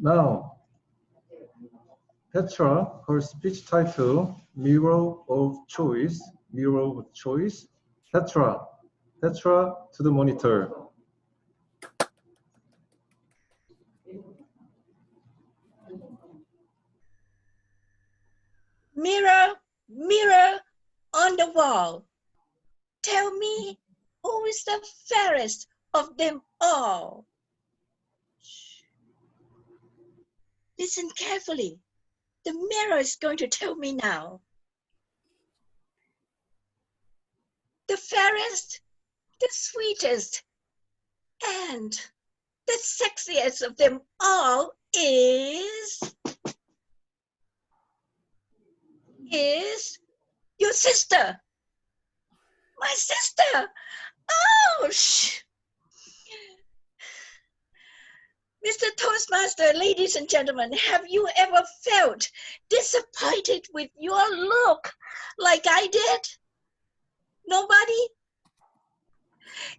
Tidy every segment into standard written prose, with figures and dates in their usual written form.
Now, Petra, her speech title, Mirror of Choice, Mirror of Choice. Petra, Petra to the monitor. Mirror, mirror on the wall, tell me who is the fairest of them all? Listen carefully. The mirror is going to tell me now. The fairest, the sweetest, and the sexiest of them all is your sister. My sister. Oh, Mr. Toastmaster, ladies and gentlemen, have you ever felt disappointed with your look like I did? Nobody?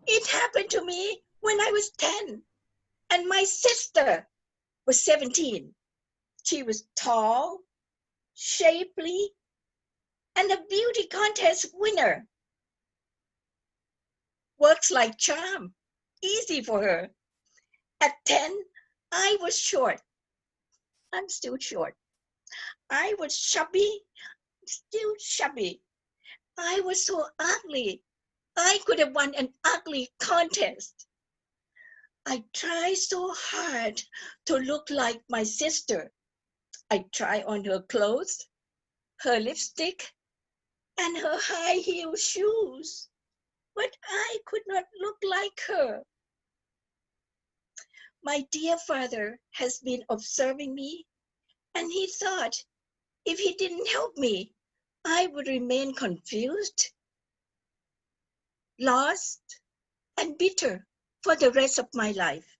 It happened to me when I was 10 and my sister was 17. She was tall, shapely, and a beauty contest winner. Works like charm, easy for her. At 10, I was short. I'm still short. I was chubby, still chubby. I was so ugly. I could have won an ugly contest. I tried so hard to look like my sister. I tried on her clothes, her lipstick, and her high heel shoes, but I could not look like her. My dear father has been observing me, and he thought if he didn't help me, I would remain confused, lost, and bitter for the rest of my life.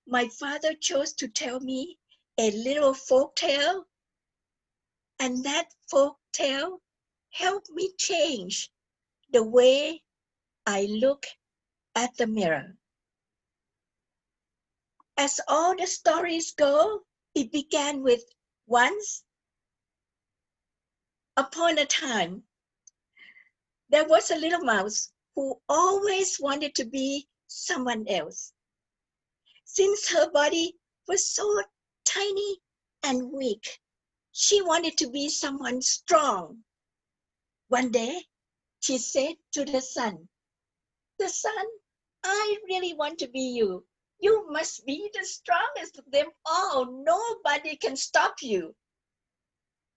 My father chose to tell me a little folk tale, and that folk tale helped me change the way I look at the mirror. As all the stories go, it began with once upon a time, there was a little mouse who always wanted to be someone else. Since her body was so tiny and weak, she wanted to be someone strong. One day, she said to the sun, "The sun, I really want to be you. You must be the strongest of them all. Nobody can stop you."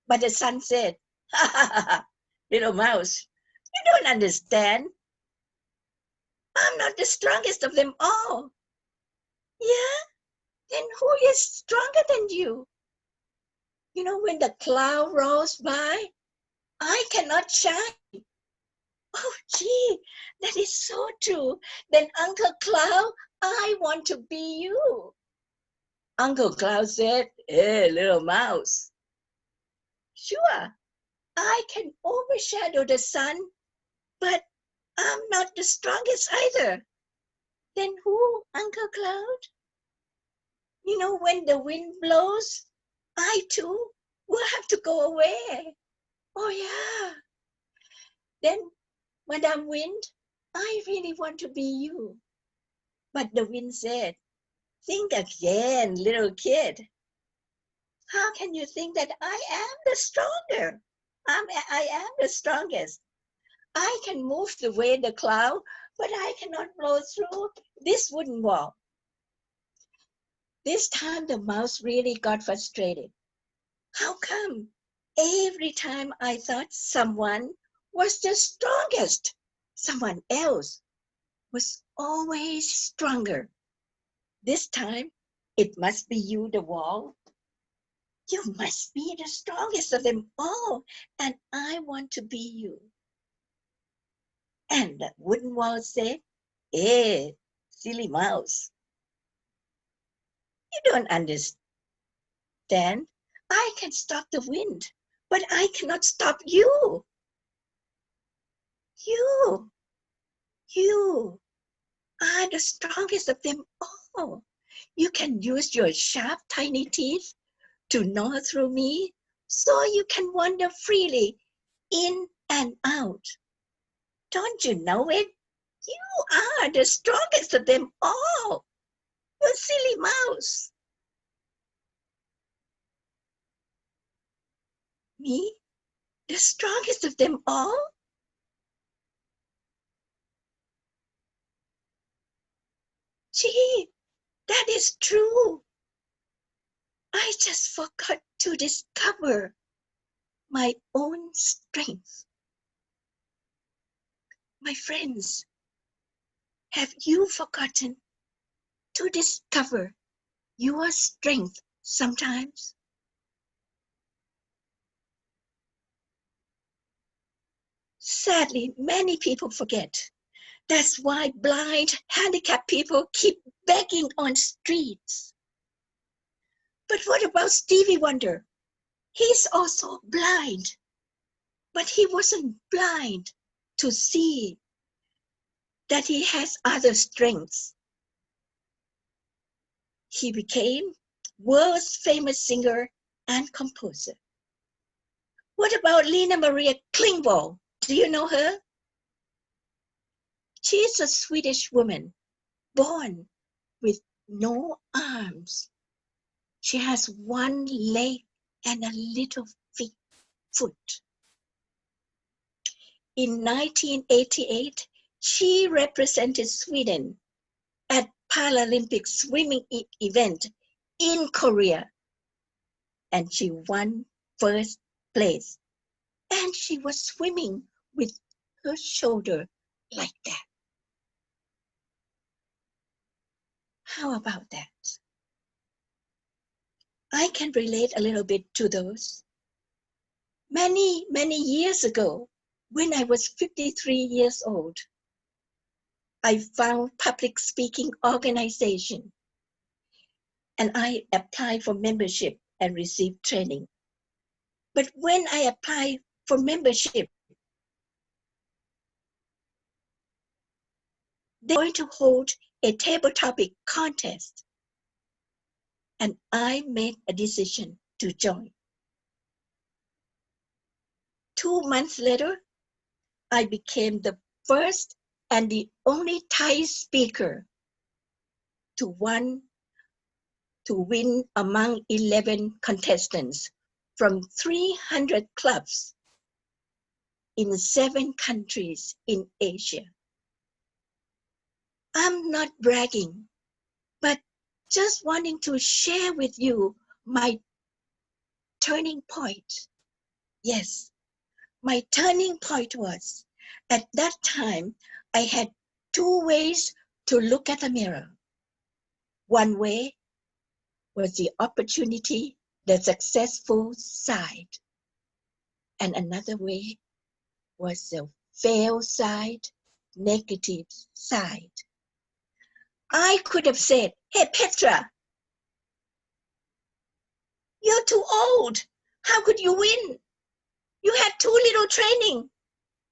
But the sun said, "Ha ha ha ha, little mouse, you don't understand. I'm not the strongest of them all." "Yeah? Then who is stronger than you?" "You know, when the cloud rolls by, I cannot shine." "Oh, gee, that is so true. Then, Uncle Cloud, I want to be you." Uncle Cloud said, "Hey, little mouse. Sure, I can overshadow the sun, but I'm not the strongest either." "Then who, Uncle Cloud?" "You know, when the wind blows, I too will have to go away." "Oh, yeah. Then, Madam Wind, I really want to be you." But the wind said, "Think again, little kid. How can you think that I am the stronger? I am the strongest. I can move away the cloud, but I cannot blow through this wooden wall." This time the mouse really got frustrated. How come every time I thought someone was the strongest, someone else was always stronger? This time it must be you, the wall. You must be the strongest of them all, and I want to be you. And the wooden wall said, "Eh, silly mouse, you don't understand. I can stop the wind, but I cannot stop you. You are the strongest of them all. You can use your sharp, tiny teeth to gnaw through me so you can wander freely in and out. Don't you know it? You are the strongest of them all, you silly mouse. Me? The strongest of them all? Gee, that is true. I just forgot to discover my own strength. My friends, have you forgotten to discover your strength sometimes? Sadly, many people forget. That's why blind, handicapped people keep begging on streets. But what about Stevie Wonder? He's also blind, but he wasn't blind to see that he has other strengths. He became world's famous singer and composer. What about Lena Maria Klingvall? Do you know her? She's a Swedish woman born with no arms. She has one leg and a little foot. In 1988, she represented Sweden at Paralympic swimming event in Korea, and she won first place. And she was swimming with her shoulder like that. How about that? I can relate a little bit to those. Many, many years ago, when I was 53 years old, I found public speaking organization and I applied for membership and received training. But when I applied for membership, they were going to hold a table topic contest. And I made a decision to join. 2 months later, I became the first and the only Thai speaker to win among 11 contestants from 300 clubs in 7 countries in Asia. I'm not bragging, but just wanting to share with you my turning point. Yes, my turning point was, at that time, I had 2 ways to look at the mirror. One way was the opportunity, the successful side. And another way was the fail side, negative side. I could have said, hey, Petra, you're too old. How could you win? You had too little training,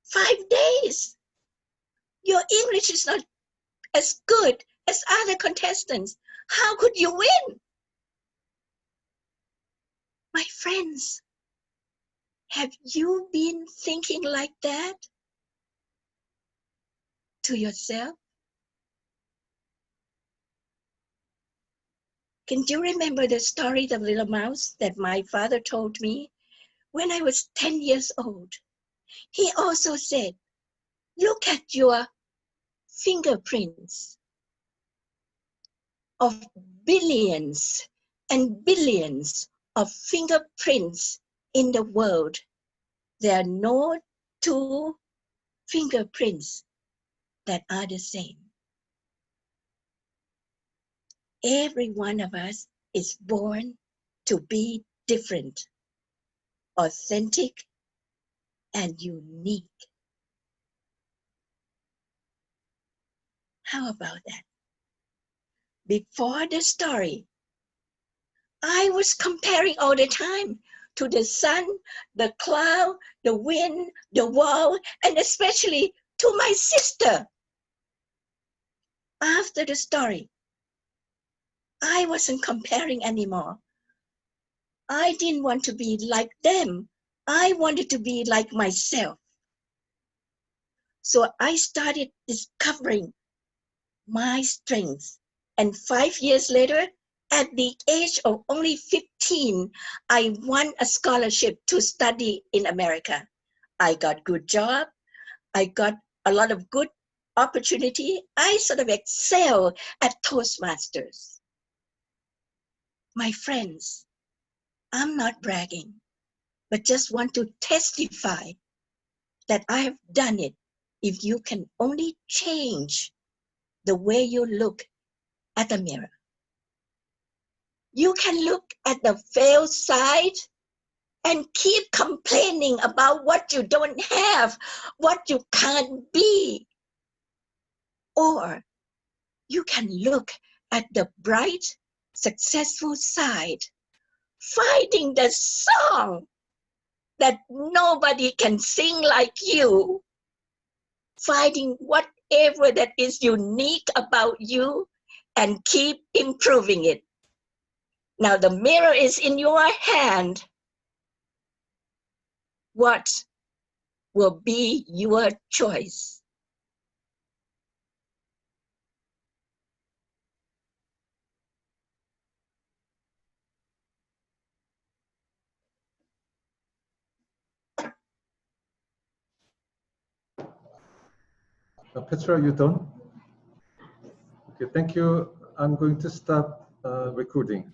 5 days. Your English is not as good as other contestants. How could you win? My friends, have you been thinking like that to yourself? Can you remember the story of the little mouse that my father told me when I was 10 years old? He also said, look at your fingerprints of billions and billions of fingerprints in the world. There are no 2 fingerprints that are the same. Every one of us is born to be different, authentic, and unique. How about that? Before the story, I was comparing all the time to the sun, the cloud, the wind, the wall, and especially to my sister. After the story, I wasn't comparing anymore. I didn't want to be like them. I wanted to be like myself. So I started discovering my strengths. And 5 years later, at the age of only 15, I won a scholarship to study in America. I got good job. I got a lot of good opportunity. I sort of excel at Toastmasters. My friends, I'm not bragging, but just want to testify that I have done it. If you can only change the way you look at the mirror. You can look at the failed side and keep complaining about what you don't have, what you can't be. Or you can look at the bright, successful side, finding the song that nobody can sing like you, finding whatever that is unique about you and keep improving it. Now the mirror is in your hand. What will be your choice? Petra, you done? Okay, thank you. I'm going to stop recording.